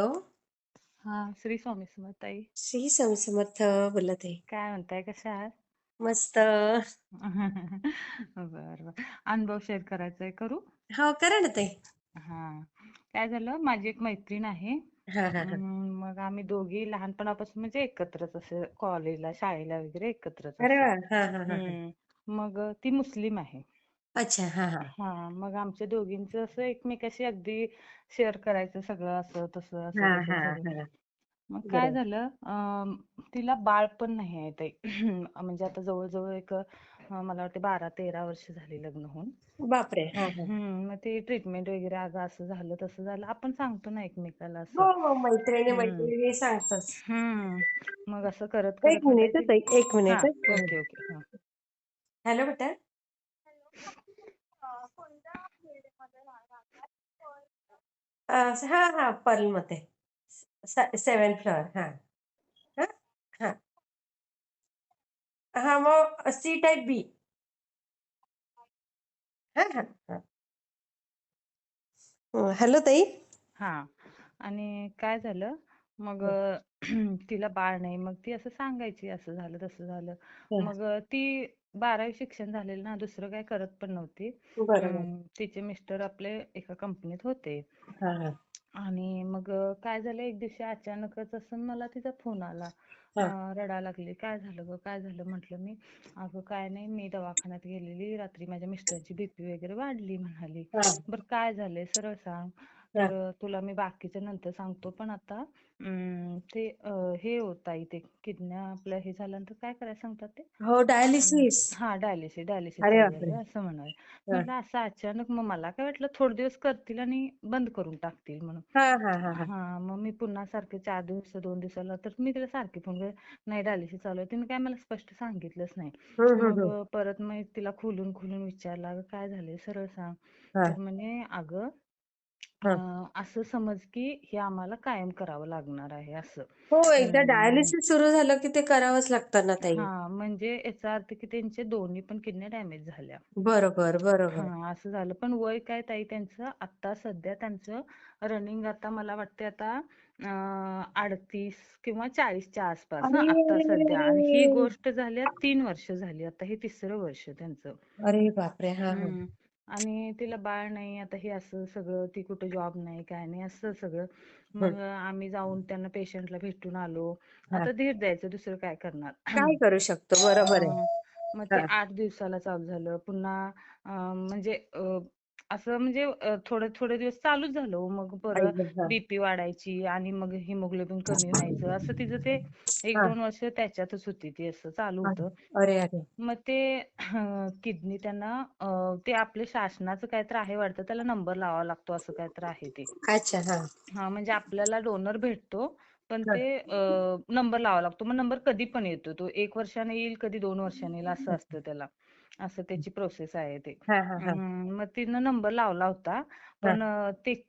Hello. हा, श्री स्वामी समर्थ ताई. श्री स्वामी समर्थ. बोलत आहे. काय म्हणताय, कशा आहात? मस्त. बर बर. अनुभव शेअर करायचा आहे, करू? हो, करा ना ताई. हा. काय झालं, माझी एक मैत्रीण आहे. हा हा हा. मग आम्ही दोघी लहानपणापासून म्हणजे एकत्रच, असं कॉलेजला शाळेला वगैरे एकत्रच अरे असं. वा. हा हा हा हा. मग ती मुस्लिम आहे. अच्छा. हा हा. हा, मग आमच्या दोघींचं असं एकमेकाशी अगदी शेअर करायचं सगळं, असं तसं असं हा तसं हा सगळं. हा. मग काय बरोबर. झालं, तिला बाळ पण नाही आहे ताई. म्हणजे आता जवळजवळ एक मला वाटते 12-13 वर्ष झाली लग्न होऊन. बापरे. हा हा. मग ते ट्रीटमेंट वगैरे, अगं असं झालं तसं झालं, आपण सांगतो ना एकमेकाला हो असं. हो, मैत्रिणी हम्म मैत्रिणी सांगतच. मग असं करत एक करत आता मिनिट ती. ताई, एक हा, मिनिट. Okay okay. हा. हॅलो बेटा. हा हा, पर्लमध्ये 7th फ्लोअर. हा हा हा. हा, मग सी टाईप बी. हा हा हा. हॅलो ताई. हा, आणि काय झालं मग, तिला बाळ नाही. मग ती असं सांगायची, असं झालं तसं झालं. मग ती 12वी शिक्षण झालेलं ना, दुसरं काय करत पण नव्हती. बरोबर. तिचे मिस्टर आपले एका कंपनीत होते. हा हा आणि मग काय झालं, एक दिवशी अचानकच असं मला तिचा फोन आला. हा रडायला लागली. काय झालं ग, काय झालं म्हटलं मी. अगं काय नाही, मी दवाखान्यात गेलेली रात्री, माझ्या मिस्टरची बीपी वगैरे वाढली म्हणाली. हा बरं काय झालंय सरळ सांग. हा. तर तुला मी बाकीचं नंतर सांगतो, पण आता ते हे होत आहे, ते किडन्या आपल्या हे झाल्यानंतर काय करायला सांगतात ते. हो, डायलिसिस. हा, डायलिसिस अरे चालू बापरे. झालं असं म्हणाले. हा म्हटलं असं अचानक, मग मला काय वाटलं थोडे दिवस करतील आणि बंद करून टाकतील म्हणून. हा हा हा हा. हा, मग मी पुन्हा सारखे 4 दिवस 2 दिवसाला, तर मी तिला सारखी फोन केला, नाही डायलिसिस चालू आहे. तिने काय मला स्पष्ट सांगितलंच नाही. मग हम्म. परत मग तिला खोलून खोलून विचारलं, अगं काय झालंय सरळ सांग. हा तर म्हणे, अगं हा. असं समज की हे आम्हाला कायम करावं लागणार आहे असं. हो, एकदा डायलिसिस सुरू झालं की ते करावंच लागतं ना ताई. हा, म्हणजे याचा अर्थ की त्यांचे दोन्ही पण किडन्या डॅमेज झाल्या. बरोबर बरोबर. हा, असं झालं. पण वय काय ताई त्यांचं, आता सध्या त्यांचं रनिंग, आता मला वाटते आता 38 किंवा 40च्या आसपास. अरे आता अरे सध्या. अरे आणि ही अरे. गोष्ट झाली 3 वर्ष झाली, आता हे 3रं वर्ष त्यांचं. अरे बापरे. हा हा हम्म. आणि तिला बाळ नाही, आता हे असं सगळं, ती कुठं जॉब नाही काय नाही असं सगळं. हं. मग आम्ही जाऊन त्यांना पेशंटला भेटून आलो. हा. आता धीर द्यायचं, दुसरं काय करणार. काय करू शकतो, बरोबर आहे. मग ते हा 8 दिवसाला चालू झालं पुन्हा. म्हणजे असं म्हणजे थोडे थोडे दिवस चालूच झालं हो. मग परत पाहिजे. हा बीपी वाढायची आणि मग हिमोग्लोबिन कमी व्हायचं, असं तिचं ते हा 1-2 वर्ष त्याच्यातच होती, ती असं चालू हा. होतं. अरे अरे. मग ते किडनी त्यांना ते आपले शासनाचं काहीतरी आहे वाटतं, त्याला नंबर लावावा लागतो, असं काहीतरी आहे ते. अच्छा. हा हा, म्हणजे आपल्याला डोनर भेटतो, पण हा ते नंबर लावावा लागतो. मग नंबर कधी पण येतो, तो 1 वर्षाने येईल, कधी 2 वर्षाने येईल, असं असतं त्याला. असं त्याची प्रोसेस आहे ते. हा हा हा मग तिनं नंबर लावला होता, हा. पण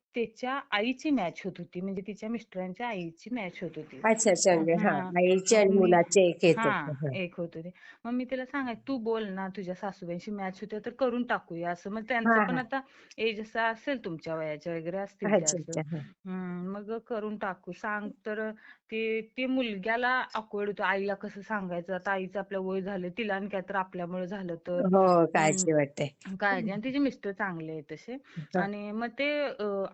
त्याच्या आईची मॅच होत होती, म्हणजे तिच्या मिस्टरांच्या आईची मॅच होत होती. अच्छा अच्छा. म्हणजे हा, हा, आईचे मग आणि मी मुलाचे एक येतो. हा, हा एक होत होते. मग मी तिला सांगायचे, तू बोल ना, तुझ्या सासूबाईंशी मॅच होते तर करून टाकूया असं. मग हा त्यांचं पण हा. आता एज असं असेल, तुमच्या वयाच्या वगैरे असतील त्या अच्छा असं. अच्छा. हा मग करून टाकू सांग. तर ते मुलग्याला ऑकवर्ड होतं, आईला कसं सांगायचं, आता आईचं आपल्या वय झालं, तिला आणि काय तर आपल्यामुळे झालं तर. हो, काळजी वाटते. काळजी. आणि तिचे मिस्टर चांगले आहेत तसे. हा. आणि मग ते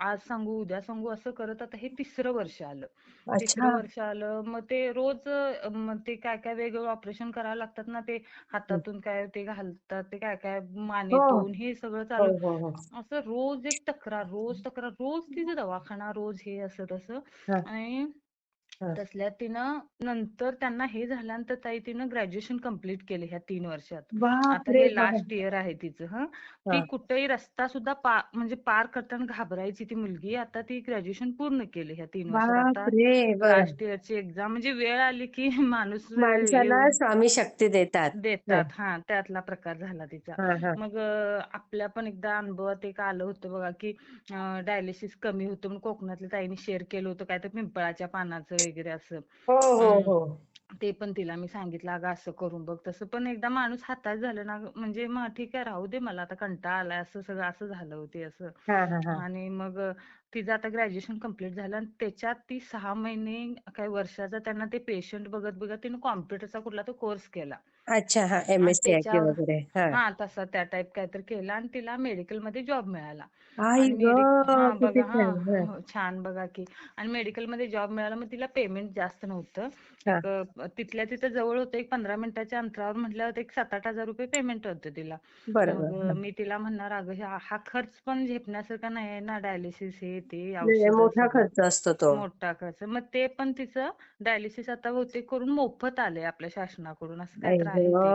आज सांगू उद्या सांगू असं करत आता हे 3रं वर्ष आलं. अच्छा. 3रं वर्ष आलं. मग ते रोज मग ते काय काय वेगवेगळं ऑपरेशन करावं लागतात ना, ते हातातून काय ते घालतात, ते काय काय हो मानेतून, हे सगळं हो चालू. हो हो. असं रोज एक तक्रार, रोज तक्रार, रोज तिचा दवाखाना, रोज हे असं तसं. हा आणि हा. तसल्यात तिनं नंतर त्यांना हे झाल्यानंतर ताई तिनं ग्रॅज्युएशन कंप्लीट केले ह्या 3 वर्षात. आता बापरे हे बाबा. लास्ट इयर आहे तिचं. ती हा. कुठेही रस्ता सुद्धा म्हणजे पार करताना घाबरायची ती मुलगी. आता ती ग्रॅज्युएशन पूर्ण केले ह्या 3 वर्षात. आता बापरे. बर. लास्ट इयरची एक्झाम, म्हणजे वेळ आली की माणूस माणसाला येऊन स्वामी शक्ती देतात. देतात. हा, त्यातला प्रकार झाला तिचा. हा हा. मग आपल्या पण एकदा अनुभवात एक आलं होतं बघा, की डायलिसिस कमी होतं म्हणून कोकणातल्या ताईने शेअर केलं होतं, काय तर पिंपळाच्या पानाचं वगैरे असं. हो हो अं, हो. ते पण तिला मी सांगितलं, अगं असं करून बघ तसं. पण एकदा माणूस हातात झालं ना, म्हणजे मग ठीक आहे राहू दे, मला आता कंटाळा आलाय, असं सगळं असं झालं होते असं. हा हा हा. आणि मग तिचं आता ग्रॅज्युएशन कम्प्लीट झालं आणि त्याच्यात ती 6 महिने काही वर्षाचा त्यांना ते पेशंट बघत बघत तिने कॉम्प्युटरचा कुठला तो कोर्स केला. अच्छा, हा, आणि MSc त्याच्यावर वगैरे, हा. हा तसा त्या टाईप काहीतरी केला आणि तिला मेडिकल मध्ये जॉब मिळाला. आई आणि ग, हा किती बघा, हा छान. हा, छान बघा की. आणि मेडिकल मध्ये जॉब मिळाला, मग तिला पेमेंट जास्त नव्हतं. हा. एक तिथल्या तिथं जवळ होतं, एक 15 मिनिटाच्या अंतरावर म्हटल्यावर एक 7-8 हजार रुपये पेमेंट होतं तिला. मग बरोबर. हा. मी तिला म्हणणार, अगं हा खर्च पण झेपण्यासारखा नाही आहे ना, डायलिसिस हे ते नाही, औषधं मोठा सगळं खर्च असतो तो. मोठा खर्च. मग ते पण तिचं डायलिसिस आता बहुतेक करून मोफत आलंय आपल्या शासनाकडून, असं काय आई तर ग. आहे ते.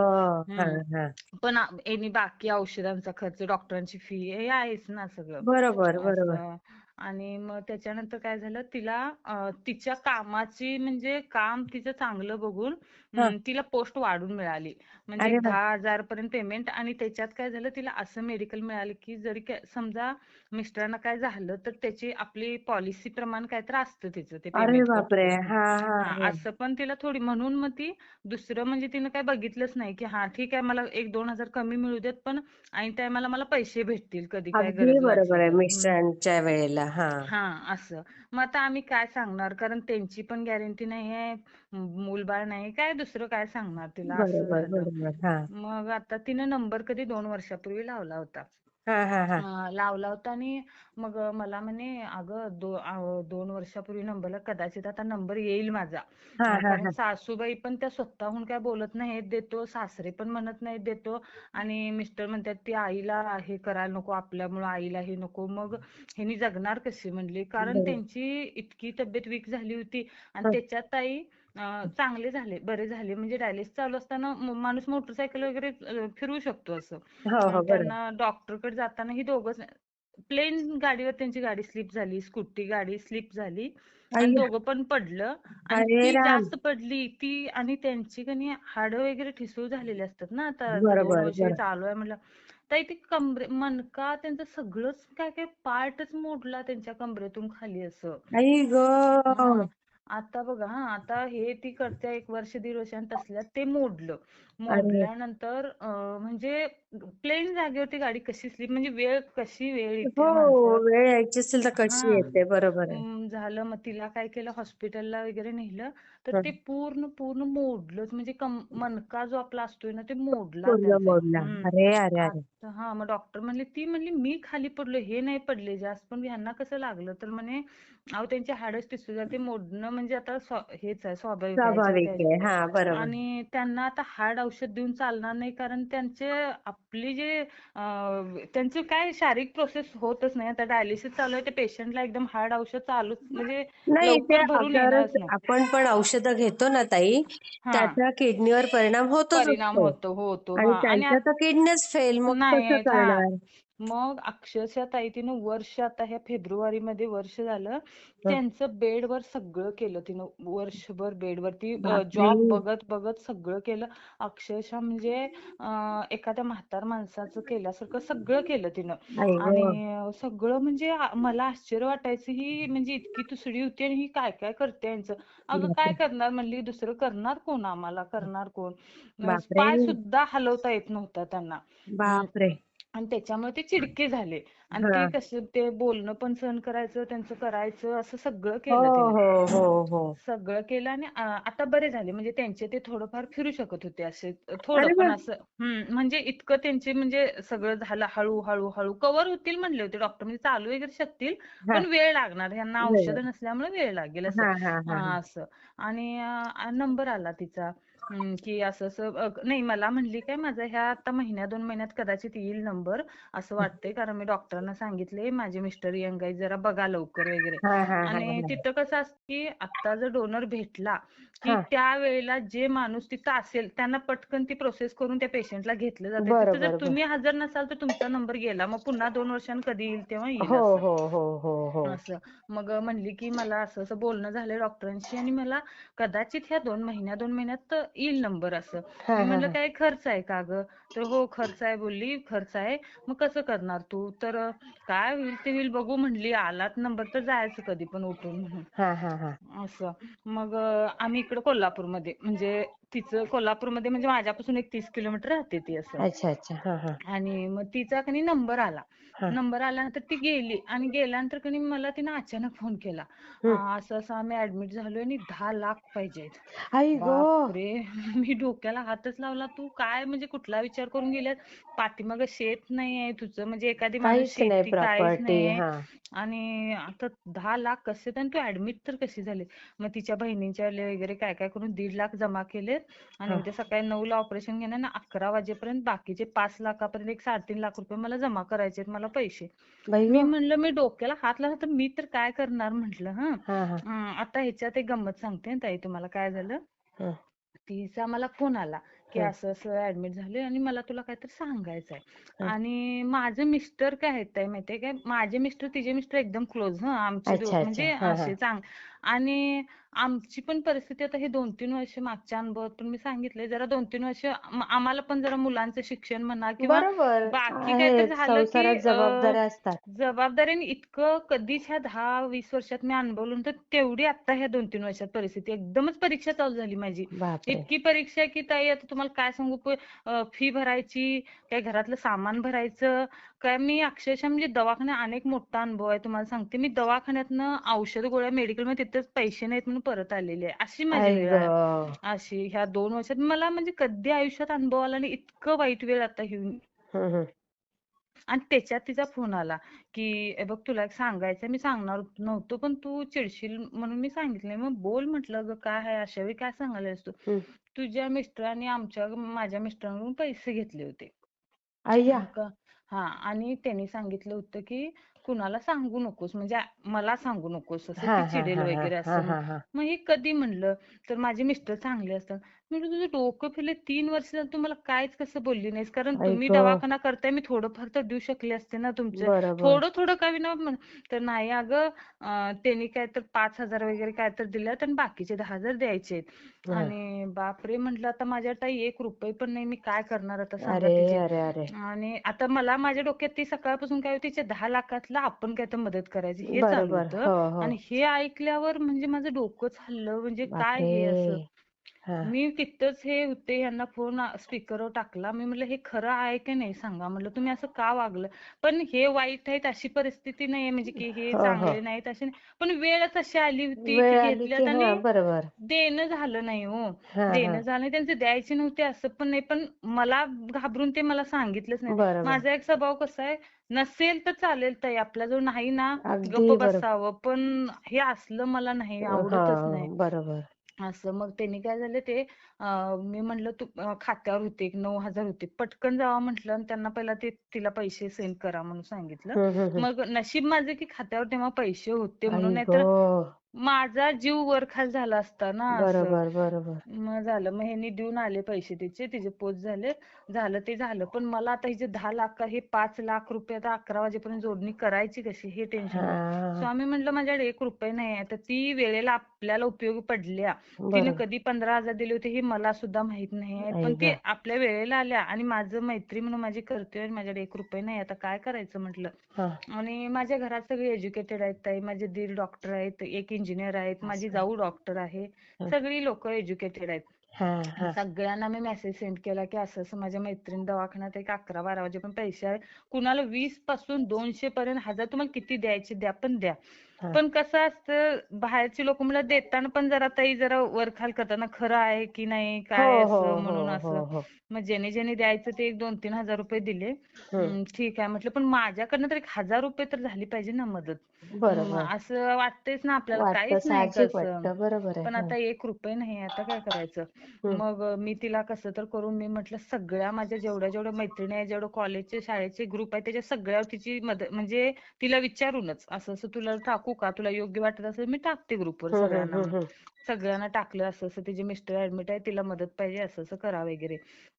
हा, हम्म. हा. पण यांनी बाकी औषधांचा खर्च, डॉक्टरांची फी हे आहेच ना सगळं बरोबर, बरोबर. असं. आणि मग त्याच्यानंतर काय झालं, तिला तिच्या कामाची म्हणजे काम तिचं चांगलं बघून हा. तिला पोस्ट वाढून मिळाली. म्हणजे अरे एक वा. 10,000 पर्यंत पेमेंट. आणि त्याच्यात काय झालं, तिला असं मेडिकल मिळालं की जरी समजा मिस्टरांना काय झालं तर त्याची आपली पॉलिसी प्रमाणे काय तर असतं तिचं, ते अरे पेमेंट बापरे. करतो. हा, हा, हा हा. असं पण तिला थोडी, म्हणून मग ती दुसरं म्हणजे तिनं काय बघितलंच नाही की हा ठीक आहे मला 1-2 हजार कमी मिळू देत, पण ऐन टायमाला मला पैसे भेटतील कधी काय अगदी गरज वाटली बरोबर आहे, तर. मिस्टरांच्या वेळेला. हा. हा असं. मग आता आम्ही काय सांगणार, कारण त्यांची पण गॅरंटी नाही आहे, मूलबाळ नाही, काय दुसरं काय सांगणार तिला, असं बरोबर, झालं. बरोबर. हा, मग आता तिनं नंबर कधी 2 वर्षापूर्वी लावला होता. हा, हा, हा. लावला होता आणि मग मला म्हणे, अगं 2 वर्षापूर्वी नंबरला कदाचित आता नंबर येईल माझा. हा, हा, कारण हा. सासूबाई पण त्या स्वतःहून काय बोलत नाहीत देतो, सासरे पण म्हणत नाहीत देतो, आणि मिस्टर म्हणतात ती आईला हे करायला नको, आपल्यामुळं आईला हे नको. मग ह्यांनी जगणार कशी म्हणली, कारण बरोबर. त्यांची इतकी तब्येत वीक झाली होती. आणि हा. त्याच्यात ताई चांगले झाले, बरे झाले, म्हणजे डायलिसिस चालू असताना माणूस मोटरसायकल वगैरे फिरू शकतो असं. हो, हो, बरोबर. त्यांना डॉक्टरकडे जाताना ही दोघंच, प्लेन गाडीवर त्यांची गाडी स्लिप झाली, स्कूटी गाडी स्लिप झाली आणि अय्या. दोघं पण पडलं. आणि अरे ती राम. जास्त पडली ती, आणि त्यांची कणी हाडं वगैरे ठिसूळ झालेली असतात ना, आता 2 बरोबर, वर्ष हे बरोबर. चालू आहे म्हटलं. तर ती मणका त्यांचं सगळंच काय काय पार्टच मोडला त्यांच्या कमरेतून खाली असं. आई ग. हा आता बघा, आता हे ती करते 1-1.5 वर्ष आणि तसल्यात ते मोडलं. अरे. मोडल्यानंतर म्हणजे प्लेन जागेवरती गाडी कशी स्लिप, म्हणजे कशी वेळ हो, येते माणसावर. वेळ यायची असेल तर कशी हा येते, बरोबर आहे. झालं. मग तिला काय केलं, हॉस्पिटलला वगैरे नेलं, तर ते हं. पूर्ण पूर्ण मोडलंच, म्हणजे मणका जो आपला असतोय ना ते मोडला पूर्ण त्यांचा. मोडला. अरे, अरे, अरे. आता हा मग डॉक्टर म्हणले, ती म्हणली मी खाली पडलो, हे नाही पडले जास्त, पण ह्यांना कसं लागलं तर म्हणे, अहो त्यांची हाडच ठिसूळ, ते मोडणं म्हणजे आता हेच आहे, स्वाभाविक आहे, ह्याच्यावर स्वाभाविक काय. आहे. हा, बरोबर. आणि त्यांना आता हार्ड औषध देऊन चालणार नाही, कारण त्यांचे आपली जे त्यांचं काय शारीरिक प्रोसेस होतच नाही. आता डायलिसिस चालू आहे, ते पेशंटला एकदम हार्ड औषध चालूच म्हणजे नाही, ते लवकर भरून खरंच येणारच नाही. आपण पण औषधं घेतो ना ताई, हा त्याचा किडनीवर परिणाम होतोच परिणाम असतो. होतो आणि हा. आणि त्यांच्या तर किडनीच फेल, मग कसं नाही हा. करणार? मग अक्षरशः ताई तिनं वर्ष, आता ह्या फेब्रुवारीमध्ये वर्ष झालं, हं. त्यांचं बेडवर सगळं केलं तिनं, वर्षभर बेडवरती बापरे. जॉब बघत बघत सगळं केलं. अक्षरशः म्हणजे एखाद्या म्हातार माणसाचं केल्यासारखं सगळं केलं तिनं. आई गं. आणि सगळं म्हणजे मला आश्चर्य वाटायचं, ही म्हणजे इतकी तुसडी होती आणि ही काय काय करते यांचं. अगं काय बापरे. करणार म्हणली, दुसरं करणार कोण, आम्हाला करणार कोण. बापरे. पाय सुद्धा हलवता येत नव्हता त्यांना. बापरे. आणि त्याच्यामुळे ते चिडके झाले. आणि हा. ते कसं ते बोलणं पण सहन करायचं, त्यांचं करायचं, असं सगळं हो, केलं तिनं. हो, हो, हो. सगळं केलं. आणि आता बरे झाले, म्हणजे त्यांचे ते थोडंफार फिरू शकत होते, असे थोडं अरे वा. पण असं. म्हणजे इतकं त्यांचे म्हणजे सगळं झालं, हळू हळू कव्हर होतील म्हणले होते डॉक्टर, म्हणजे चालू वगैरे शकतील, हा. पण वेळ लागणार, यांना वेळ. औषधं नसल्यामुळे वेळ लागेल असं. हा, हा, हा, असं. आणि नंबर आला तिचा, की असं असं नाही, मला म्हणली काय, माझा ह्या आता 1-2 महिन्यात कदाचित येईल नंबर असं वाटतंय, कारण मी डॉक्टरांना सांगितले माझे मिस्टर यंग आहे, जरा बघा लवकर वगैरे. हा, हा, हा, आणि हा, तिथं कसं असतं की आता जर डोनर भेटला की हा. त्या वेळेला जे माणूस तिथं असेल त्यांना पटकन ती प्रोसेस करून त्या पेशंटला घेतलं जाते. तिथं जर बरोबर, बर. तुम्ही हजर नसाल तर तुमचा नंबर गेला, मग पुन्हा 2 वर्षांनी कधी येईल तेव्हा येईल हो, असं. हो, हो, हो, हो. असं. मग म्हणली की मला असं असं बोलणं झालंय डॉक्टरांशी, आणि मला कदाचित ह्या 2 महिन्यात येईल नंबर असं. हा, मी हा, म्हणलं हा. काय खर्च आहे का गं, तर हो खर्च आहे बोलली, खर्च आहे. मग कसं करणार तू, तर काय होईल ते होईल बघू म्हणली, आलात नंबर तर जायचं कधी पण उठून म्हणून हा, हा, हा. असं. मग आम्ही इकडे कोल्हापूरमध्ये, म्हणजे तिचं कोल्हापूरमध्ये म्हणजे माझ्यापासून एक 30 किलोमीटर राहते ती असं. अच्छा अच्छा. हा हा आणि मग तिचा कणी नंबर आला. हा. नंबर आल्यानंतर ती गेली आणि गेल्यानंतर कणी मला तिनं अचानक फोन केला. हम्म. असं असं आम्ही ऍडमिट झालोय आणि 10 लाख पाहिजेत. आई गो. बापरे. मी डोक्याला हातच लावला. तू काय म्हणजे कुठला विचार करून गेल्यास? पाठीमागं शेत नाहीये तुझं, म्हणजे एखादी माणूस काहीच नाही शेती काहीच प्रॉपर्टी. नाहीये. हा. आणि आता 10 लाख कसे, आणि तू ऍडमिट तर कशी झाली? मग तिच्या बहिणींच्या वगैरे काय काय करून 1.5 लाख जमा केलेत. आणि हा. उद्या सकाळी 9ला ऑपरेशन घेणार ना, 11 वाजेपर्यंत बाकीचे 5 लाखापर्यंत एक 3.5 लाख रुपये मला जमा करायचे आहेत, मला पैसे. बाई मी गो. म्हणलं मी डोक्याला हात लावला तर मी तर काय करणार म्हटलं. हा हा आता ह्याच्यात एक गंमत सांगते ताई तुम्हाला काय झालं. हा तिचा मला फोन आला की हा असं असं ऍडमिट झाले आणि मला तुला काहीतरी सांगायचं आहे. हा. आणि माझे मिस्टर काय आहेत ताई माहितीये काय, माझे मिस्टर तिचे मिस्टर एकदम क्लोज. आमचे अच्छा अच्छा. म्हणजे हा हा. असे आणि आमची पण परिस्थिती आता हे 2-3 वर्ष मागच्या अनुभवात पण मी सांगितलंय, जरा 2-3 वर्ष आम्हाला पण जरा मुलांचं शिक्षण म्हणा किंवा बरोबर बाकी काहीतरी आहेत, झालं की संसारात जबाबदाऱ्या असतात. जबाबदारीने इतकं कधीच ह्या 10-20 वर्षात मी अनुभवलं तर तेवढी आता ह्या 2-3 वर्षात परिस्थिती. एकदमच परीक्षा चालू झाली माझी. बापरे. इतकी परीक्षा आहे की ताई आता तुम्हाला काय सांगू, फी भरायची, काय घरातलं सामान भरायचं, काय मी अक्षरशः म्हणजे दवाखान्यात अनेक मोठा अनुभव आहे तुम्हाला सांगते. मी दवाखान्यातनं औषध गोळ्या मेडिकल मध्ये तिथेच पैसे नाहीत म्हणून परत आलेली आहे. अशी माझी आई वेळ ग. आहे. अशी ह्या 2 वर्षात मला म्हणजे कधी आयुष्यात अनुभव आला नाही इतकं वाईट वेळ आता ही. हम्म. आणि त्याच्यात तिचा फोन आला की "ए बघ तुला एक सांगायचं, मी सांगणार नव्हतो पण तू चिडशील म्हणून मी सांगितलंय." मग बोल म्हटलं, "ग काय आहे अशा वेळी काय सांगायलास तू?" हम्म. "तुझ्या मिस्टरांनी माझ्या मिस्टरांकडून पैसे घेतले होते." अय्या. मग आणि त्यांनी सांगितलं होतं की कुणाला सांगू नकोस, म्हणजे मला सांगू नकोस, असं हा ती हा चिडेल हा हा वगैरे हा असं. हा हा. मग हे कधी म्हणलं तर माझे मिस्टर चांगले असतात. मी म्हटलं तुझं डोकं फिरले, 3 वर्ष झालं तू मला काहीच कसं बोलली नाहीस, कारण आई तुम्ही ग. दवाखाना करताय, मी थोडंफार तर देऊ शकले असते ना तुमचे, बरोबर. थोडं थोडं का विना. तर नाही अगं, त्यांनी काय तर 5,000 वगैरे काय तर दिल्यात आणि बाकीचे 10,000 द्यायचे. हा. आणि बापरे म्हटलं आता माझ्याकडे 1 रुपये पण नाही, मी काय करणार आता सांगा अरे तिची. अरे अरे. आणि आता मला माझ्या डोक्यात ती सकाळपासून काय होती, 10 लाखातला आपण काय तर मदत करायची हे चालू बरोबर. होतं. हो हो. आणि हे ऐकल्यावर म्हणजे माझं डोकंच हललं, म्हणजे काय बापरे. हे असं. हा. मी तिथंच हे होते, यांना फोन स्पीकरवर टाकला. मी म्हटलं हे खरं आहे की नाही सांगा, म्हटलं तुम्ही असं का वागलं. पण हे वाईट आहेत अशी परिस्थिती नाहीये, म्हणजे की हे हो हो. चांगले नाहीत असे नाही. पण वेळच अशी आली होती की वेळ आली की घेतल्यात हा आणि बरोबर. देणं झालं नाही हो. हा हा. देणं झालं नाही, त्यांचे द्यायचे नव्हते असं पण नाही, पण मला घाबरून ते मला सांगितलंच नाही. बरोबर. माझा एक स्वभाव कसा आहे, नसेल तर चालेल ताई, आपल्याजवळ नाही ना अगदी गप्प बरोबर. बसावं, पण हे असलं मला नाही हा आवडतच नाही बरोबर. असं. मग त्यांनी काय झालं ते, मी म्हणलं तू खात्यावर होते 9,000 होते, पटकन जावा म्हटलं आणि त्यांना पहिला ते तिला पैसे सेंड करा म्हणून सांगितलं. हम्म. मग नशीब माझं की खात्यावर तेव्हा पैसे होते म्हणून, आई नाहीतर गो. माझा जीव वरखाल झाला असता ना असं. बरोबर बरोबर. मग झालं, मग ह्यांनी देऊन आले पैसे, तिचे पोच झाले. झालं ते झालं, पण मला आता हिचे 10 लाख हे 5 लाख रुपये आता 11 वाजेपर्यंत जोडणी करायची कशी हे टेन्शन होतं. हा. स्वामी म्हटलं माझ्याकडे 1 रुपये नाही आहे, तर ती वेळेला आपल्याला उपयोगी पडल्या. तिने बरोबर. कधी 15,000 दिले होते हे मला सुद्धा माहित नाही आहे, आई पण ग. ते आपल्या वेळेला आल्या. आणि माझं मैत्री म्हणून माझी करते आणि माझ्याकडे 1 रुपये नाही, आता काय करायचं म्हटलं. हा. आणि माझ्या घरात सगळे एज्युकेटेड आहेत ताई, माझे दीर डॉक्टर आहेत, एक इंजिनियर आहेत, माझी असं. जाऊ डॉक्टर आहे, हा सगळी लोक एज्युकेटेड आहेत. हा हा. सगळ्यांना मी मेसेज सेंड केला की असं असं माझ्या मैत्रीण दवाखान्यात एक 11-12 वाजेपर्यंत पैसे आहे, कुणाला 20 पासून 200 पर्यंत 1000 तुम्हाला किती द्यायचे द्या, पण द्या. हा. पण कसं असतं, बाहेरची लोक मला देताना पण जरा ताई जरा वरखाल करताना, खरं आहे की नाही हो काय हो असं हो म्हणून हो असं. हो. मग ज्याने ज्याने द्यायचं ते 2-3 हजार रुपये दिले. हम्म. ठीक आहे म्हटलं, पण माझ्याकडनं तर 1,000 रुपये तर झाली पाहिजे ना मदत. बरोबर. असं वाटतेच ना आपल्याला, वाटतं, काहीच नाही साहजिक कसं. वाटतं. बरोबर पण आहे. आता 1 रुपये नाही, आता काय करायचं. हम्म. मग मी तिला कसं तर करून मी म्हटलं सगळ्या माझ्या जेवढ्या जेवढ्या मैत्रिणी आहेत, जेवढं कॉलेजचे शाळेचे ग्रुप आहे, त्याच्या सगळ्यावर तिची मदत, म्हणजे तिला विचारूनच असं असं तुला टाकू का, तुला योग्य वाटत असेल मी टाकते ग्रुपवर सगळ्यांना म्हणून. हम्म. सगळ्यांना टाकलं असं असं तिचे मिस्टर ऍडमिट आहे, तिला मदत पाहिजे, असं असं करा वगैरे.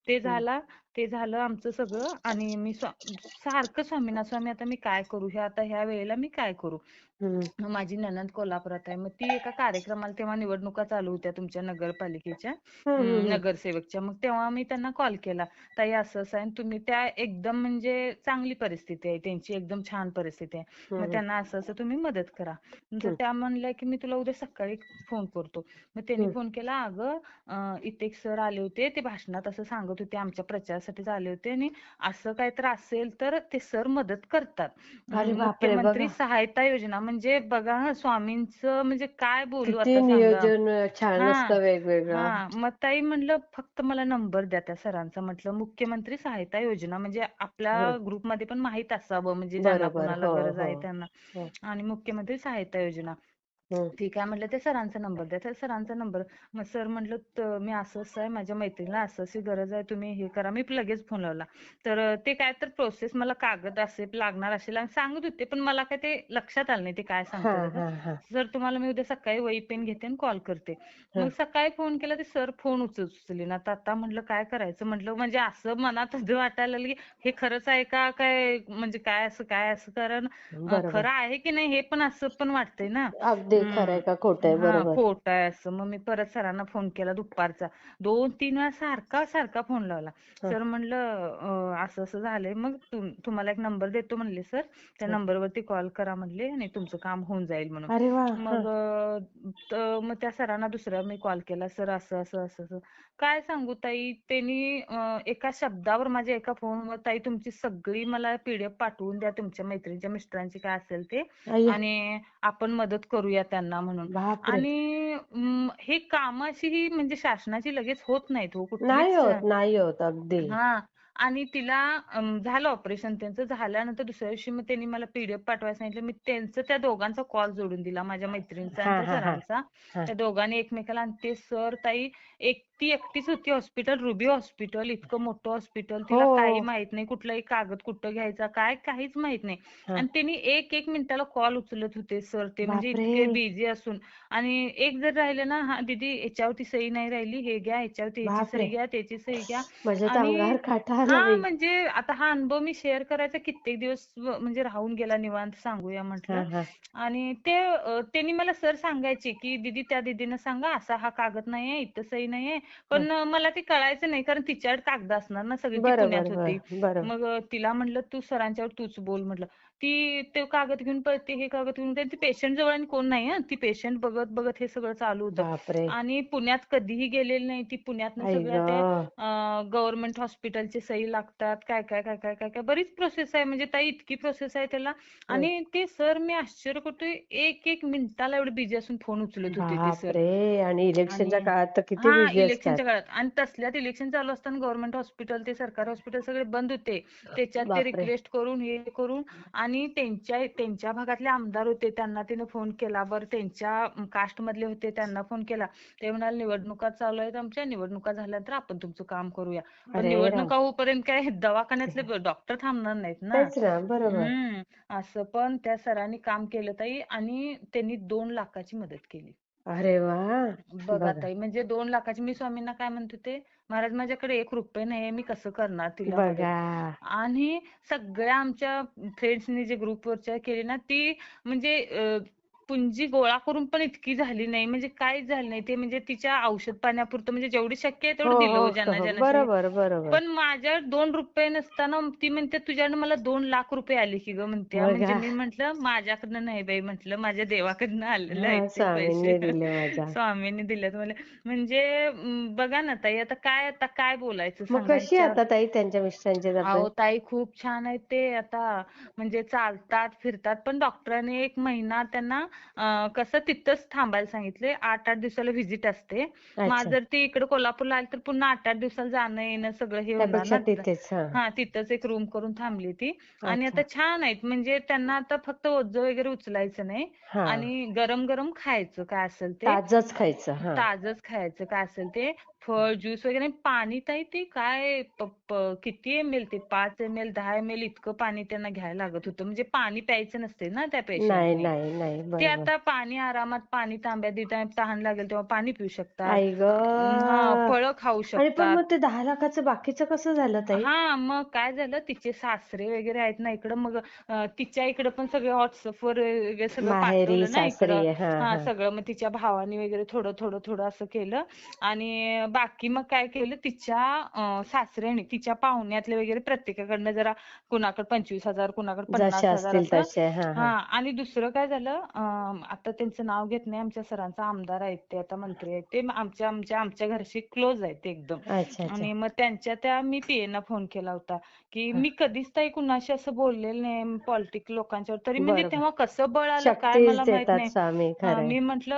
ते हम्म. झालं आमचं सगळं. आणि मी सारखं स्वामींना, स्वामी आता मी काय करू, हे आता ह्या वेळेला मी काय करू. हम्म. मग माझी नणंद कोल्हापुरात आहे. मग ती एका कार्यक्रमाला, तेव्हा निवडणुका चालू होत्या तुमच्या नगरपालिकेच्या, हम्म. हम्म. नगरसेवकच्या. मग तेव्हा मी त्यांना कॉल केला, ताई असं असं आहे आणि तुम्ही, त्या एकदम म्हणजे चांगली परिस्थिती आहे त्यांची, एकदम छान परिस्थिती आहे. मग हम्म. त्यांना असं असं तुम्ही मदत करा. तर हम्म. त्या म्हणल्या की मी तुला उद्या सकाळी फोन करतो. मग त्यांनी हम्म. फोन केला, अगं इथे एक सर आले होते, ते भाषणात असं सांगत होते, आमच्या प्रचारासाठीच आले होते आणि असं काही तर असेल तर ते सर मदत करतात. अरे बापरे, मुख्यमंत्री बघा सहायता योजना म्हणजे बघा हं, स्वामींचं म्हणजे काय बोलू किती आता सांगा. नियोजन छान हा असतं वेगवेगळं. मग ताई म्हणलं फक्त मला नंबर द्या त्या सरांचा. म्हटलं मुख्यमंत्री सहायता योजना म्हणजे आपल्या हं. ग्रुपमध्ये पण माहित असावं, म्हणजे ज्यांना बरोबर. कुणाला हो, गरज हो. आहे त्यांना. हो. आणि मुख्यमंत्री सहायता योजना, हं. ठीक आहे म्हटलं, ते सरांचा नंबर द्या. त्या सरांचा नंबर, मग सर म्हटलं मी असं असं आहे, माझ्या मैत्रिणीला असं अशी गरज आहे, तुम्ही हे करा. मी लगेच फोन लावला. तर ते काय तर प्रोसेस, मला कागद असे लागणार असेल आणि सांगत होते, पण मला काय ते लक्षात आलं नाही ते काय हां, सांगतात. हां, हां. सर तुम्हाला मी उद्या सकाळी वही पेन घेते आणि कॉल करते. मग हं. सकाळी फोन केला, ते सर फोन उचलले ना. तर आता म्हटलं काय करायचं, म्हटलं म्हणजे असं मनात वाटायला लागलं की हे खरंच आहे का काय, म्हणजे काय असं कारण बरोबर. खरं आहे की नाही हे पण असं पण वाटतंय ना. अगदी खरं आहे का खोटं आहे? बरोबर. खोट आहे असं. मग मी परत सरांना फोन केला दुपारचा, 2-3 वेळा सारखा फोन लावला. हं. सर म्हणलं असं असं झालंय, मग तुम्हाला एक नंबर देतो म्हणले सर, त्या हं. नंबरवरती कॉल करा म्हणले आणि तुमचं काम होऊन जाईल म्हणून. अरे वाह! मग हं. मग त्या सरांना दुसऱ्या मी कॉल केला, सर असं असं असं असं. काय सांगू ताई, त्यांनी एका शब्दावर, माझ्या एका फोनवर, ताई तुमची सगळी मला पीडीएफ पाठवून द्या, तुमच्या मैत्रिणीच्या मिस्टरांची काय असेल ते, अय्या! आणि आपण मदत करूया त्यांना म्हणून. बापरे! आणि हे कामं अशी ही म्हणजे शासनाची लगेच होत नाहीत हो नाही कुठलीच. होत, नाही होत. अगदी. हां. आणि तिला झालं ऑपरेशन त्यांचं. झाल्यानंतर दुसऱ्या दिवशी मग त्यांनी मला पीडीएफ पाठवायला सांगितलं. मी त्यांचं, त्या दोघांचा कॉल जोडून दिला, माझ्या मैत्रिणीचा आणि हां, त्या हां, हां. सरांचा. हां. त्या दोघांनी एकमेकाला, आणि ते सर ताई, ती एकटीच होती हॉस्पिटल, रुबी हॉस्पिटल, इतकं मोठं हॉस्पिटल. हो, तिला काही हो. माहित नाही, कुठलाही कागद कुठं घ्यायचा काय काहीच माहित नाही. हां. आणि त्यांनी एक मिनिटाला कॉल उचलत होते सर ते, म्हणजे बापरे! इतके बिझी असून. आणि एक जर राहिलं ना, हा दीदी याच्यावरती सही नाही राहिली, हे घ्या, याच्यावरती ह्याची बापरे! सही घ्या, त्याची सही घ्या. माझ्या तर आणि अंगावर काटा आला बाई. म्हणजे आता हा अनुभव मी शेअर करायचा कित्येक दिवस म्हणजे राहून गेला, निवांत सांगूया म्हटलं. हां, हां. आणि ते त्यांनी मला सर सांगायचे की दीदी, त्या दीदीनं सांगा असा हा कागद नाहीये, इथं सही नाहीये. हं. पण मला ते कळायचं नाही, कारण तिच्याकडे कागद असणार ना सगळी, ती बरोबर, पुण्यात होती. बरोबर. मग तिला म्हटलं तू सरांच्यावर तूच बोल म्हटलं. ती ते कागद घेऊन पळते, हे कागद घेऊन, ती पेशंट जवळ आणि कोण नाही, ती पेशंट बघत बघत हे सगळं चालू होतं. बापरे! आणि पुण्यात कधीही गेलेली नाही ती, पुण्यातनं आई सगळ्या त्या गं! गव्हर्नमेंट हॉस्पिटलची सही लागतात, काय काय काय काय काय काय बरीच प्रोसेस आहे, म्हणजे ताई इतकी प्रोसेस आहे त्याला. हं. आणि ते सर, मी आश्चर्य करतोय, एक मिनिटाला एवढे बिझी असून फोन उचलत होते ते सर. बापरे! आणि इलेक्शनच्या आणि काळात तर किती बिझी असतात. इलेक्शनच्या काळात, आणि तसल्यात इलेक्शन चालू असताना गव्हर्नमेंट हॉस्पिटल, ते सरकारी हॉस्पिटल सगळे बंद होते. त्याच्यात ते बापरे! रिक्वेस्ट करून, हे करून, आणि त्यांच्या भागातले आमदार होते, त्यांना तिने फोन केला. बरं, त्यांच्या कास्ट मधले होते, त्यांना फोन केला. ते म्हणाले निवडणुका चालू आहेत आमच्या, निवडणुका झाल्यानंतर आपण तुमचं काम करूया. पण अरे राम! निवडणुका होईपर्यंत काय दवाखान्यातले डॉक्टर थांबणार नाहीत ना. तेच ना, बरोबर. असं पण त्या सरांनी काम केलं ताई, आणि त्यांनी 2 लाखाची मदत केली. अरे वाह! बघा बघा, ताई, म्हणजे 2 लाखाची. मी स्वामींना काय म्हणत होते, महाराज माझ्याकडे ₹1 नाहीये, मी कसं करणार तिला मदत. बघा. आणि सगळ्या आमच्या फ्रेंड्सनी जे ग्रुपवरच्या केली ना, ती म्हणजे पुंजी गोळा करून पण इतकी झाली नाही, म्हणजे काहीच झालं नाही. ते म्हणजे तिच्या औषध पाण्यापुरतं, म्हणजे जेवढी शक्य आहे हो, तेवढं दिलं हो. हो, ज्यांना ज्यांना शक्य. बरोबर, बरोबर. पण माझ्यावर ₹2 नसताना ती म्हणते तुझ्याकडनं मला ₹2,00,000 आले की गं म्हणते. म्हणजे बघा. मी म्हंटल माझ्याकडनं नाही बाई, म्हटलं माझ्या देवाकडनं आलेले आहेत हां, ते पैसे. स्वामींनी दिले माझ्या. स्वामींनी दिलेत मला. म्हणजे बघा ना ताई, आता काय बोलायचं मग सांगा कशी ह्याच्यावर. आता ताई त्यांच्या मिस्टरांची तब्येत? अहो ताई, खूप छान आहेत ते आता, म्हणजे चालतात फिरतात. पण डॉक्टरांनी 1 महिना त्यांना कसं तिथंच थांबायला सांगितले. 8-8 दिवसाला व्हिजिट असते. मग अच्छा. जर ती इकडे कोल्हापूरला आली तर पुन्हा 8-8 दिवसाला जाणं येणं सगळं हे होणार त्यापेक्षा ना. तिथेच. हां. तिथंच एक रूम करून थांबली ती. आणि आता अच्छा. छान आहेत, म्हणजे त्यांना आता फक्त ओझं वगैरे उचलायचं नाही, हां. आणि गरम गरम खायचं काय असेल ते. ताजंच खायचं. हां. ताजंच खायचं काय असेल ते, फळ, ज्यूस वगैरे. पाणी ताई, ते काय किती ml ते, 5 ml 10 ml इतकं पाणी त्यांना घ्यायला लागत होतं. म्हणजे पाणी प्यायचं नसते ना त्या नाही, पेशंटने. नाही, नाही. ते की बरोबर. आता पाणी आरामात पाणी तांब्या टाइम तहान लागेल तेव्हा पाणी पिऊ शकतात. आई गं! फळं खाऊ आणि पण शकतात. मग ते 10,00,000चं बाकीचं कसं झालं ताई? मग काय झालं तिचे सासरे वगैरे आहेत ना इकडं, मग तिच्या इकडं पण सगळे व्हॉट्सअपवर वगैरे सगळं माहेरी, पाठवलं ना इकडं. सासरी. हां, हां. सगळं मग तिच्या भावाने वगैरे थोडं थोडं थोडं असं केलं. आणि बाकी मग काय केलं तिच्या सासऱ्याने तिच्या पाहुण्यातले वगैरे प्रत्येकाकडनं जरा, कुणाकडे 25,000 कुणाकडे जसे 50,000 असतील असं. तसे. हां, हां. आणि दुसरं काय झालं, आता त्यांचं नाव घेत नाही, आमच्या सरांचा आमदार आहेत ते, आता मंत्री आहेत ते, आमच्या घरशी क्लोज आहेत ते एकदम. अच्छा, अच्छा. आणि मग त्यांच्या त्या मी पीएना फोन केला होता की हां. मी कधीच ताई कुणाशी असं बोललेलं नाही पॉलिटिक लोकांच्यावर, तरी म्हणजे बरोबर. तेव्हा कसं बळ आलं काय शक्तीच मला माहित देतात नाही. स्वामी. खरंय. मी म्हंटल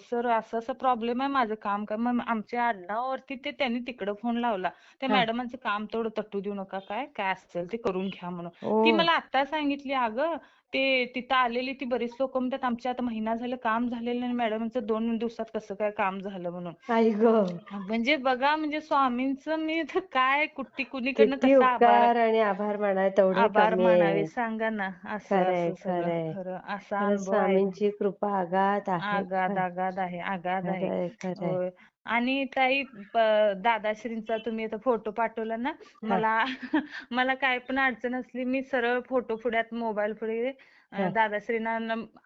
सर असं असं प्रॉब्लेम आहे, माझं काम काय, मग आमच्या आडनावावरती त्यांनी तिकडं फोन लावला. त्या हां. मॅडमांचं काम तेवढं तटू देऊ नका, काय काय असेल ते करून घ्या म्हणून. ती ओह! मला आता सांगितली, अगं ते तिथं आलेली ती बरीच लोक म्हणतात आमच्या आता महिना झालं काम झालेलं नाही, मॅडमांचं 2 दिवसात कसं काय काम झालं म्हणून. आई गं! म्हणजे बघा, म्हणजे स्वामींचं मी तर काय कुणीकडनं किती कसं उपकार आणि आभार मानावे तेवढे आभार कमी मानावे आहेत. सांगा ना. असं खरंय, असं सगळं खरंय. खरं असा खरंच अनुभव आहे. स्वामींची कृपा अगाध आहे. आगाध आगाध आहे, आगाध आहे. खरंय, खरंय. होय. आणि ताई दादाश्रींचा तुम्ही आता फोटो पाठवला ना, हां, मला मला काय पण अडचण असली मी सरळ फोटो पुढ्यात मोबाईल पुढे हां, दादाश्रींना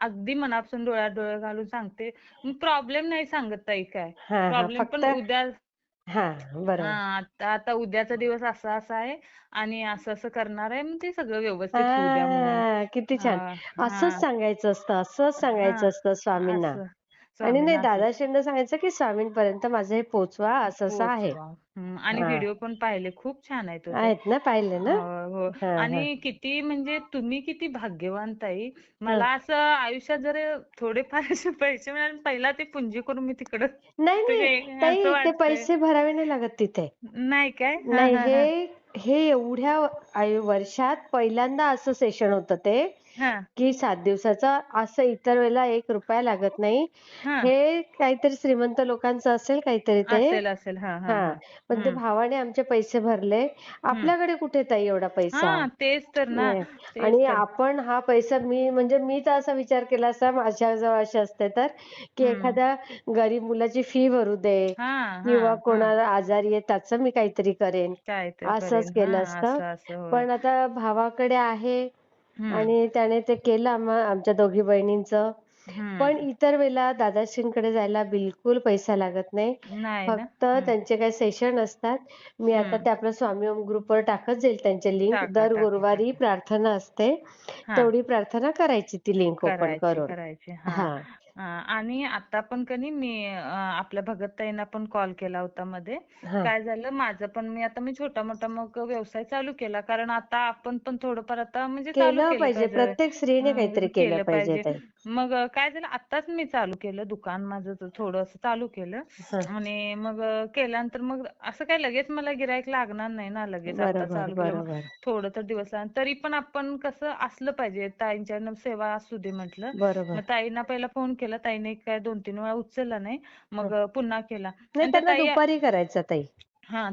अगदी मनापासून डोळ्यात डोळे घालून सांगते. प्रॉब्लेम नाही सांगत ताई काय. हां, हां. प्रॉब्लेम पण फक्त उद्या, हां, बरोबर. आता उद्याचा दिवस असा असा आहे आणि असं असं करणार आहे, मग ते सगळं व्यवस्थित होऊ द्या म्हणून. किती छान. हां, असंच हां, सांगायचं असतं, असंच सांगायचं हां. असतं स्वामींना. असं आणि नाही स्वामींना असं दादाश्रींना सांगायचं, की स्वामींपर्यंत माझं हे पोहोचवा, असं-असं आहे. पोहोचवा. आणि हां. व्हिडिओ पण पाहिले, खूप छान आहेत हो ते. आहेत ना, पाहिले ना? हो. हां, हां. आणि किती म्हणजे तुम्ही किती भाग्यवान ताई. हं. मला असं आयुष्यात जर थोडेफार असे पैसे मिळाले, पहिला ते पुंजी करून मी तिकडं नाही, ते नाही. असं ताई ते वाटतंय. पैसे भरावे नाही लागत तिथे. नाही काय? हां, नाही, हां, हां. हे एवढ्या वर्षात पहिल्यांदा असं सेशन होतं ते, हां, की 7 दिवसाचं. असं इतर वेळेला ₹1 लागत नाही. हां. हे काहीतरी श्रीमंत लोकांचं असेल काहीतरी ते. असेल, असेल. हां, हां, हां. हां. पण ते हं, भावाने आमचे पैसे भरले. हं. आपल्याकडे कुठे ताई एवढा पैसा? तेच तर ना. नाही. तेच आणि तर. आपण हा पैसा म्हणजे मी तर असा विचार केला असता माझ्याजवळ असे असते तर, की हं. एखाद्या गरीब मुलाची फी भरू दे हां, किंवा हां, हां. कोणाला आजारी आहे त्याचं मी काहीतरी करेन. काय तर असंच करेन. केलं असतं. असं असं. होय. पण आता भावाकडे आहे हं, आणि त्याने ते केलं आमच्या दोघी बहिणींचं. हं. पण इतर वेळेला दादाश्रींकडे जायला बिलकुल पैसा लागत नाही. नाही ना? फक्त हं, त्यांचे काही सेशन असतात. मी आता हं. ते आपल्या स्वामी ओम ग्रुपवर टाकत जाईल त्यांचे लिंक. टाका, दर टाका, गुरुवारी टाका. प्रार्थना असते. हां. तेवढी प्रार्थना करायची ती लिंक ओपन करायची, करून. करायची. हां, आणि आता पण कनी मी आपल्या भगतताईंना पण कॉल केला होता मध्ये. हां. काय झालं माझं पण, मी छोटा मोठा मग व्यवसाय चालू केला. कारण आता आपण पण थोडंफार आता म्हणजे चालू केलं केलं पाहिजे. पाहिजे. प्रत्येक स्त्रीने काहीतरी केलं केलं पाहिजे पाहिजे. ताई. मग काय झालं आत्ताच मी चालू केलं दुकान माझं थोडंसं चालू केलं. हां. आणि मग केल्यानंतर मग असं काय लगेच मला गिराईक लागणार नाही ना, लगेच आता बरोबर, चालू केलं. मग बरोबर, थोडं तर दिवस तरी पण आपण कसं असलं पाहिजे, ताईंच्या सेवा असू दे म्हटलं. मग बरोबर. ताईंना पहिला फोन केला, ताईने काय 2-3 वेळा उचलला नाही. हं. मग पुन्हा केला. नाही आणि त्या त्यांना ताई, दुपारी करायचा ताई.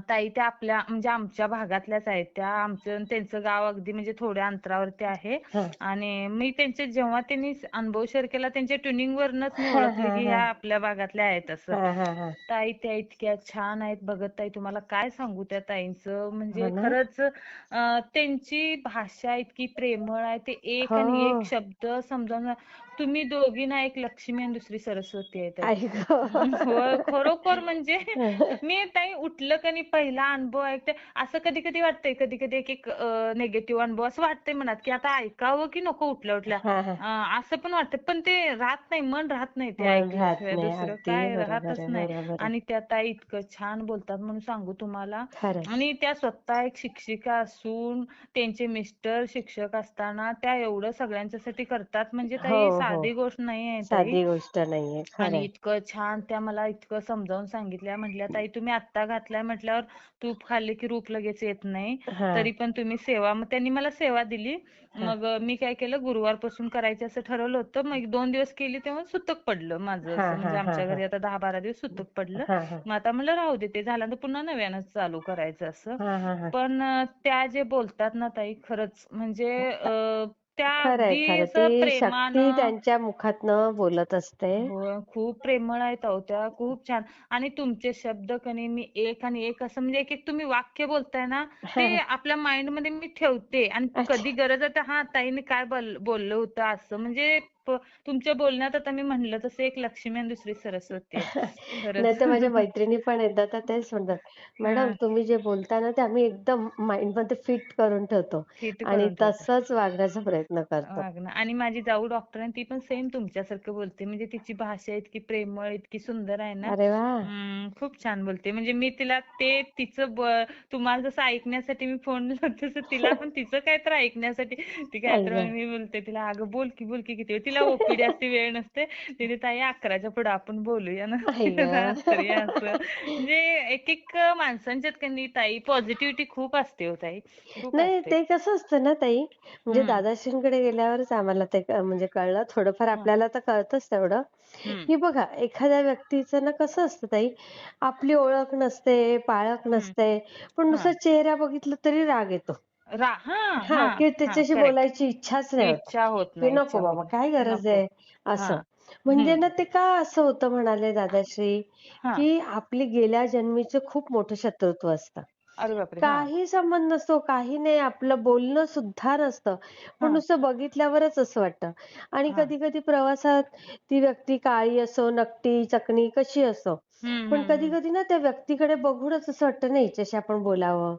ताई त्या आपल्या म्हणजे आमच्या भागातल्याच आहेत त्या. आमचं आणि त्यांचं गाव अगदी म्हणजे थोड्या अंतरावरती आहे. हां. आणि मी जेव्हा त्यांनी अनुभव शेअर केला त्यांच्या ट्युनिंगवरनंच मी हां, ओळखले, हां, की ह्या हां. आपल्या भागातल्या आहेत असं. हां, हां, हां. ताई त्या इतक्या छान आहेत भगत ताई, तुम्हाला काय सांगू त्या ताईंचं. हो म्हणजे ना? खरंच त्यांची भाषा इतकी प्रेमळ आहे. ते एक आणि एक हो. शब्द समजावून, तुम्ही दोघी ना, एक लक्ष्मी आणि दुसरी सरस्वती आहे ताई. आई होय, गं! खरोखर म्हणजे मी ताई उठलं का नाही पहिला अनुभव ऐकते. असं कधी कधी वाटतंय, कधी कधी एक एक निगेटिव्ह अनुभव असं वाटतंय मनात, की आता ऐकावं की नको उठल्या उठल्या. हां, हां. असं पण वाटतं, पण ते राहत नाही, मन राहत नाही ते मन राहत ऐकल्याशिवाय, नाही. दुसरं अगदी काय बरोबर राहतच आहे, नाही. बरोबर आहे. आणि त्या ताई इतकं छान बोलतात म्हणून सांगू तुम्हाला. खरंय. आणि त्या स्वतः एक शिक्षिका असून त्यांचे मिस्टर शिक्षक असताना त्या एवढं सगळ्यांच्यासाठी करतात, म्हणजे हो, ताई हो. साधी गोष्ट नाही आहे ताई. साधी गोष्ट नाहीये. आणि खरंय. इतकं छान त्या मला इतकं समजावून सांगितल्या. म्हटल्या ताई तुम्ही आत्ता घातलाय म्हटल्यावर तूप खाल्ले की रूप लगेच येत नाही. हां, तरी पण तुम्ही सेवा, मग त्यांनी मला सेवा दिली. हां. मग मी काय केलं, गुरुवारपासून करायचं असं ठरवलं होतं. मग 1-2 दिवस केली तेव्हा सुतक पडलं माझं, हां, असं हां, म्हणजे हां, आमच्या हां. घरी आता 10-12 दिवस सुतक पडलं. हां, हां. मग आता म्हणलं राहू दे, ते झाल्यानंतर पुन्हा नव्यानं चालू करायचं असं. हां, हां, हां. पण त्या जे बोलतात ना ताई, खरंच म्हणजे त्या खरंय, अगदी खरं. असं ती शक्ती प्रेमानं. त्यांच्या मुखातनं बोलत असते. हो, खूप प्रेमळ आहेत अहो त्या, खूप छान. आणि तुमचे शब्द कणी मी एक आणि एक असं म्हणजे एक-एक तुम्ही वाक्य बोलताय ना, ते आपल्या माइंडमध्ये मी ठेवते आणि अच्छा. कधी गरज आहे तर हां, ताईने काय बोललं होतं असं म्हणजे तुमच्या बोलण्यात आता मी म्हणलं तसं एक लक्ष्मी आणि दुसरी सरस्वती आहे. खरंच. नाहीतर माझ्या मैत्रिणी पण एकदा तर तेच म्हणतात, "मॅडम हां, तुम्ही जे बोलता ना, ते आम्ही एकदम माइंडमध्ये फिट करून ठेवतो फिट आणि करून ठेवता. तसंच वागण्याचा प्रयत्न करतो." वागणं. आणि माझी जाऊ डॉक्टर आहे ती पण सेम तुमच्यासारखं बोलते. म्हणजे तिची भाषा इतकी प्रेमळ, इतकी सुंदर आहे ना. अरे वाह! खूप छान बोलते. म्हणजे मी तिला तिचं तुम्हाला जसं ऐकण्यासाठी मी फोन लावते तसं तिला पण तिचं काहीतरी ऐकण्यासाठी ती आई काहीतरी गं! मी बोलते तिला, "अगं बोल की, बोल की किती वेळ." तिला ओपीडी असते, वेळ नसते. तिथे ताई 11च्या पुढे आपण बोलूया ना. आई गं! करूया असं. म्हणजे एक-एक माणसांच्यात की नाही ताई पॉझिटिव्हिटी खूप असते हो ताई. खूप नाही, असते. ते कसं असतं ना ताई, म्हणजे हं, दादाश्रींकडे गेल्यावरच आम्हाला ते म्हणजे कळलं. थोडंफार हं, आपल्याला तर कळतंच तेवढं, हं, की बघा एखाद्या व्यक्तीचं ना कसं असतं ताई, आपली ओळख नसते, पाळख हं. नसते, पण नुसता हां. चेहरा बघितला तरी राग येतो. हां, हां, हां, की हां. त्याच्याशी करेक्ट. बोलायची इच्छाच नाही होत, इच्छा होत की नाही, नको इच्छा होत बाबा काय नाही. गरज नको. आहे, असं. हां. म्हणजे हं. ना ते का असं होतं म्हणाले दादाश्री, हां. की आपली गेल्या जन्मीचं खूप मोठं शत्रुत्व असतं. अरे बापरे! हां. काही संबंध नसतो, काही नाही, आपलं बोलणं सुद्धा नसतं. पण हां, नुसतं बघितल्यावरच असं वाटतं. आणि हां. कधी-कधी प्रवासात ती व्यक्ती काळी असो, नकटी, चकणी कशी असो, हं, पण हं, हं. कधी-कधी ना त्या व्यक्तीकडे बघूनच असं वाटतं ना हिच्याशी आपण बोलावं,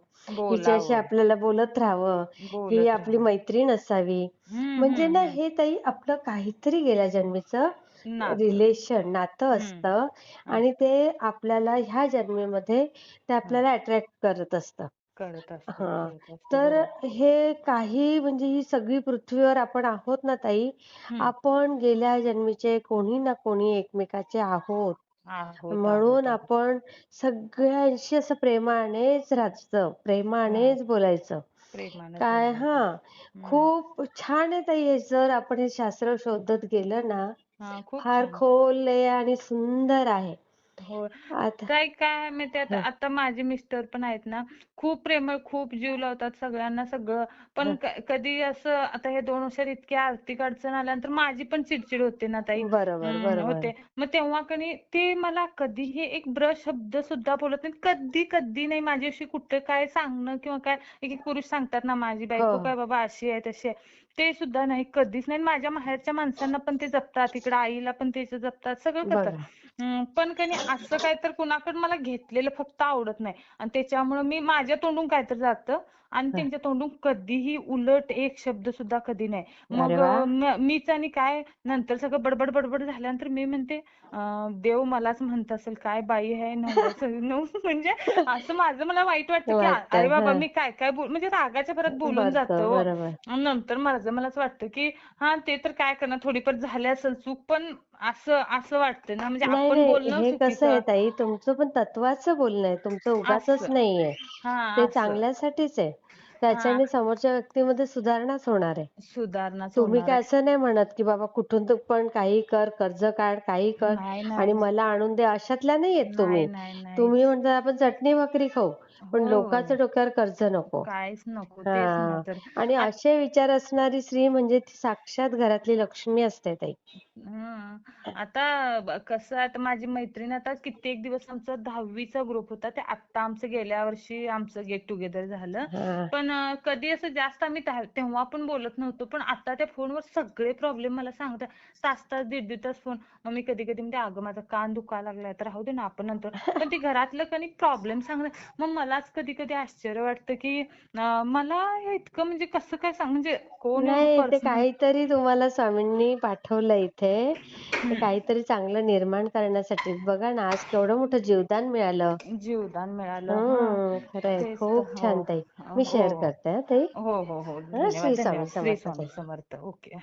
हिच्याशी बोलावं, आपल्याला बोलत राहावं, ही बोलत आपली राहावं. मैत्रीण असावी. हं, म्हणजे हं, ना हं. हे ताई आपलं काहीतरी गेल्या जन्मीचं नातं. रिलेशन, नातं हं. असतं आणि असतं. ते आपल्याला ह्या जन्मीमध्ये ते हां. आपल्याला अट्रॅक्ट करत असतं. कळत असतं, हां. कळत असतं. तर बरोबर. हे काही म्हणजे ही सगळी पृथ्वीवर आपण आहोत ना ताई, हं. आपण गेल्या जन्मीचे कोणी ना कोणी एकमेकाचे आहोत. आहोत, म्हणून आहोत, आहोत. आपण सगळ्यांशी असं प्रेमानेच राहायचं, हां. प्रेमानेच बोलायचं. प्रेमानंच काय बोलायचं. हां. हं. खूप छान आहे ताई हे जर आपण हे शास्त्र शोधत गेलं ना, हां, खूप फार छान. खोल आहे आणि सुंदर आहे. हो. आता काय आहे माहिती आता हं, आता माझे मिस्टर पण आहेत ना, खूप प्रेमळ, खूप जीव लावतात सगळ्यांना सगळं. पण हं. कधी असं आता हे 2 वर्षात इतकी आर्थिक अडचण आल्यानंतर माझी पण चिडचिड होते ना ताई. बरोबर, बरोबर. होते. मग तेव्हा कणी ते मला कधीही एक शब्द सुद्धा बोलत नाहीत. कधी नाही माझ्याशी कुठं काय सांगणं किंवा काय एक-एक पुरुष सांगतात ना, माझी हो, बायको हो. काय बाबा अशी आहे, तशी आहे. ते सुद्धा नाही, कधीच नाही. माझ्या माहेरच्या माणसांना पण ते जपतात, इकडं आईला पण तेच जपतात, सगळं करतात. बघा. पण का नाही असं काय तर कुणाकडे मला घेतलेलं फक्त आवडत नाही आणि त्याच्यामुळे मी माझ्या तोंडून काहीतरी जातं आणि हं. त्यांच्या तोंडून कधीही उलट एक शब्द सुद्धा कधी नाही. अरे मग वाह! मीच आणि काय नंतर सगळं बडबड बडबड झाल्यानंतर मी म्हणते देव मलाच म्हणत असेल काय बाई आहे नवऱ्याचं म्हणजे असं माझं मला वाईट वाटतं की अरे वाटतं. बाबा हां. मी काय काय म्हणजे रागाच्या भरात बोलून जातं बरं, हो. बरोबर. आणि नंतर मलाच वाटतं की हा ते तर काय करणार थोडीफार झाली असेल चूक पण असं असं वाटतं ना म्हणजे नाही, आपण नाही. बोलणं हे कसं आहे चुकीचं ताई, तुमचं पण तत्वाचं बोलणं आहे. तुमचं उगाचच असं. नाहीये. हां, ते असं. चांगल्यासाठीच आहे. हां, त्याच्याने समोरच्या व्यक्तीमध्ये सुधारणाच होणार आहे. सुधारणाच तुम्ही होणार काय आहे. असं नाही म्हणत, की बाबा कुठून तू पण काही कर, कर्ज काढ, काही कर नाही, आणि नाही. मला आणून दे, अशातल्या नाहीयेत नाही, तुम्ही. नाही, तुम्ही नाहीच. म्हणता आपण चटणी भाकरी खाऊ, पण हो, लोकांच्या डोक्यावर कर्ज नको. काहीच नको. तेच ना हां. तर. आणि असे विचार असणारी स्त्री म्हणजे ती साक्षात घरातली लक्ष्मी असते ताई. हं. आता कसं आहे आता माझी मैत्रीण आता कित्येक दिवस आमचा 10वीचा ग्रुप होता. ते आत्ता आमचं गेल्या वर्षी आमचं गेट टुगेदर झालं. हां. पण कधी असं जास्त आम्ही तेव्हा पण बोलत नव्हतो. पण आता त्या फोनवर सगळे प्रॉब्लेम मला सांगतात. तास-तास, दीड-दीड तास फोन. मग मी कधी-कधी म्हणते, "अगं माझा कान दुखायला लागलाय, तर राहू दे ना आपण नंतर." पण ती घरातलं कणी प्रॉब्लेम सांगणार. मग मलाच कधी-कधी आश्चर्य वाटतं, की मला हे इतकं म्हणजे कसं काय म्हणजे कोण एवढं नाही, ते पर्सनल काहीतरी तुम्हाला स्वामींनी पाठवलं इथे. ते काहीतरी चांगलं निर्माण करण्यासाठी. बघा ना, आज केवढं मोठं जीवदान मिळालं. जीवदान मिळालं. हं. खरंय. तेच तर. खूप हो. छान ताई. मी हो, शेअर हो. करते हां ताई. हो, हो, हो. हां, धन्यवाद, श्री स्वामी धन्यवाद. श्री समर्थ स्वामी ताई. समर्थ. ओके.